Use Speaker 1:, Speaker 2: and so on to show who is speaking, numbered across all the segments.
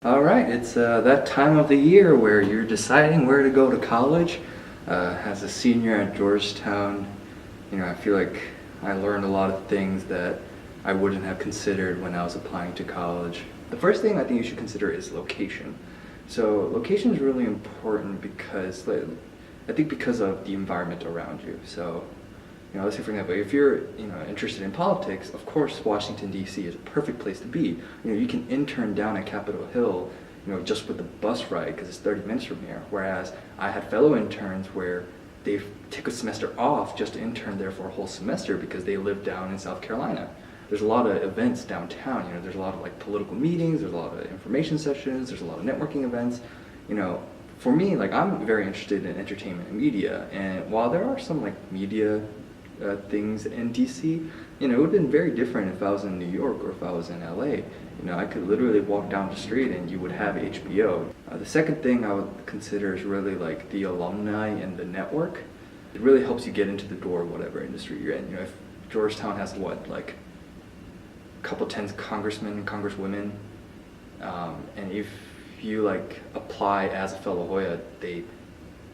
Speaker 1: All right, it's that time of the year where you're deciding where to go to college. As a senior at Georgetown, I feel like I learned a lot of things that I wouldn't have considered when I was applying to college. The first thing I think you should consider is location. So location is really important because, I think because of the environment around you. So, let's say for example, if you're interested in politics, of course Washington D.C. is a perfect place to be. You can intern down at Capitol Hill, just with the bus ride because it's 30 minutes from here. Whereas I had fellow interns where they take a semester off just to intern there for a whole semester because they live down in South Carolina. There's a lot of events downtown. There's a lot of political meetings. There's a lot of information sessions. There's a lot of networking events. For me, I'm very interested in entertainment and media. And while there are some media things in DC, it would have been very different if I was in New York or if I was in LA. I could literally walk down the street and you would have HBO. The second thing I would consider is really the alumni and the network. It really helps you get into the door of whatever industry you're in. If Georgetown has a couple tens congressmen and congresswomen, and if you apply as a fellow Hoya, they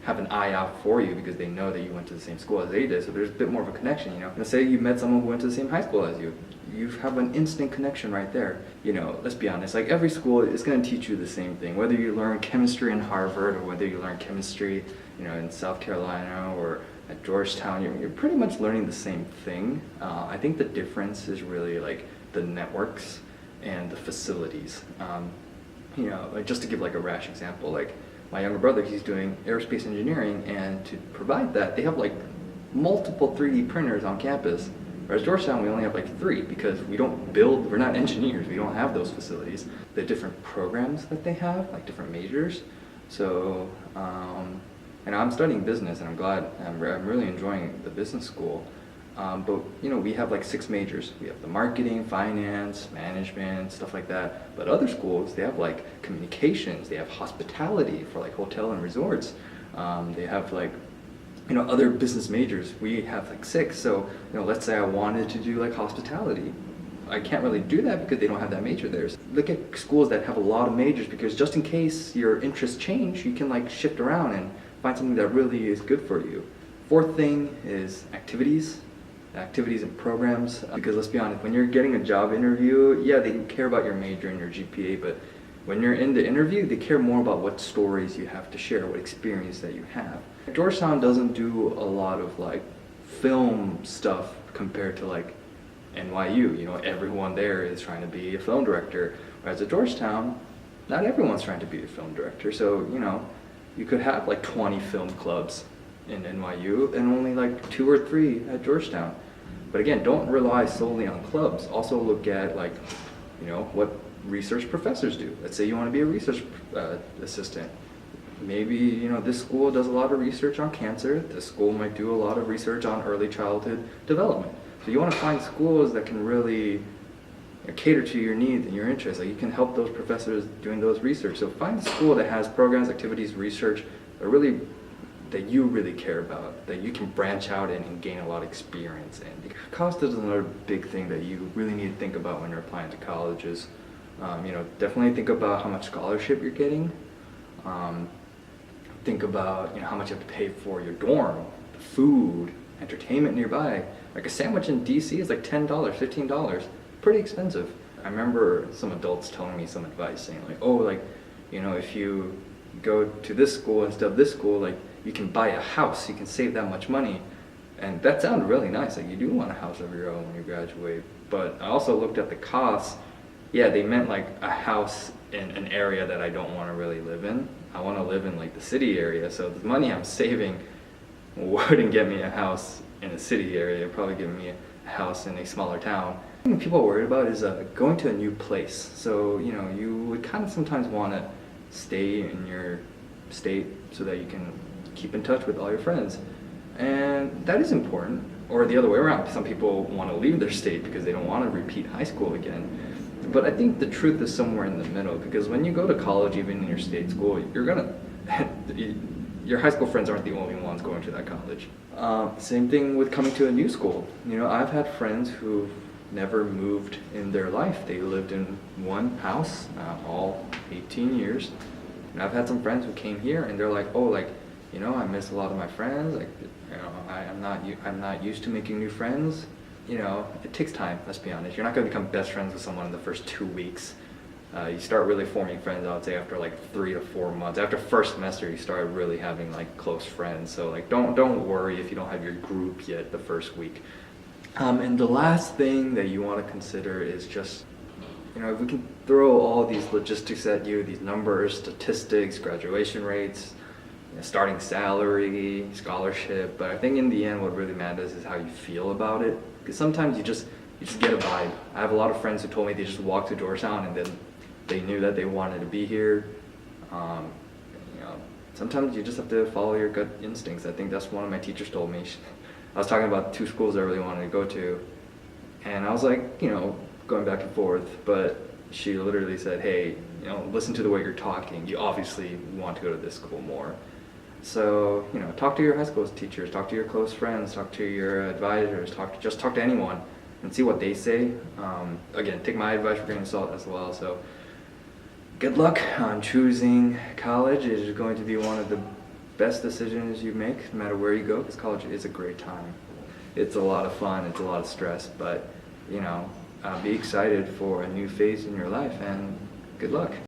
Speaker 1: have an eye out for you because they know that you went to the same school as they did, so there's a bit more of a connection. Let's say you met someone who went to the same high school as you. You have an instant connection right there. Let's be honest, every school is going to teach you the same thing. Whether you learn chemistry in Harvard or whether you learn chemistry, in South Carolina or at Georgetown, you're pretty much learning the same thing. I think the difference is really the networks and the facilities. Just to give a rash example, my younger brother, he's doing aerospace engineering, and to provide that, they have multiple 3D printers on campus. Whereas Georgetown, we only have 3 because we're not engineers, we don't have those facilities. The different programs that they have, different majors. So, and I'm studying business, and I'm really enjoying the business school. But we have 6 majors. We have the marketing, finance, management, stuff like that. But other schools, they have communications, they have hospitality for hotel and resorts. They have other business majors. We have 6. So let's say I wanted to do hospitality. I can't really do that because they don't have that major there. So look at schools that have a lot of majors, because just in case your interests change, you can shift around and find something that really is good for you. Fourth thing is activities and programs, because let's be honest, when you're getting a job interview, yeah, they care about your major and your GPA, but when you're in the interview, they care more about what stories you have to share, what experience that you have. Georgetown doesn't do a lot of film stuff compared to NYU. Everyone there is trying to be a film director, whereas at Georgetown, not everyone's trying to be a film director. So you could have 20 film clubs in NYU and only 2 or 3 at Georgetown. But again, don't rely solely on clubs. Also look at what research professors do. Let's say you want to be a research assistant. Maybe this school does a lot of research on cancer. This school might do a lot of research on early childhood development. So you want to find schools that can really cater to your needs and your interests. You can help those professors doing those research. So find a school that has programs, activities, research that you really care about, that you can branch out in and gain a lot of experience in. Cost is another big thing that you really need to think about when you're applying to colleges. Definitely think about how much scholarship you're getting. Think about how much you have to pay for your dorm, the food, entertainment nearby. A sandwich in DC is $10, $15. Pretty expensive. I remember some adults telling me some advice saying if you go to this school instead of this school, you can buy a house, you can save that much money. And that sounded really nice. You do want a house of your own when you graduate. But I also looked at the costs. Yeah, they meant a house in an area that I don't want to really live in. I want to live in the city area. So the money I'm saving wouldn't get me a house in a city area. It'd probably give me a house in a smaller town. The thing people are worried about is going to a new place. So you would kind of sometimes want to stay in your state so that you can keep in touch with all your friends. And that is important. Or the other way around, some people want to leave their state because they don't want to repeat high school again. But I think the truth is somewhere in the middle, because when you go to college, even in your state school, your high school friends aren't the only ones going to that college. Same thing with coming to a new school. I've had friends who never moved in their life. They lived in one house all 18 years. And I've had some friends who came here and they're like, oh, like, you know, I miss a lot of my friends. Like, you know, I'm not used to making new friends. You know, it takes time, let's be honest. You're not going to become best friends with someone in the first 2 weeks. You start really forming friends, I would say, after like 3 to 4 months. After first semester, you start really having like close friends. So like, don't worry if you don't have your group yet the first week. And the last thing that you want to consider is just, you know, if we can throw all these logistics at you, these numbers, statistics, graduation rates, you know, starting salary, scholarship, but I think in the end what really matters is how you feel about it. Because sometimes you just get a vibe. I have a lot of friends who told me they just walked to Georgetown and then they knew that they wanted to be here. You know, sometimes you just have to follow your gut instincts. I think that's one of my teachers told me. I was talking about 2 schools I really wanted to go to, and I was like, you know, going back and forth, but she literally said, hey, you know, listen to the way you're talking. You obviously want to go to this school more. So, you know, talk to your high school teachers, talk to your close friends, talk to your advisors, just talk to anyone and see what they say. Again, take my advice for a grain of salt as well. So good luck on choosing college. It is going to be one of the best decisions you make, no matter where you go, because college is a great time. It's a lot of fun, it's a lot of stress, but, you know, be excited for a new phase in your life, and good luck.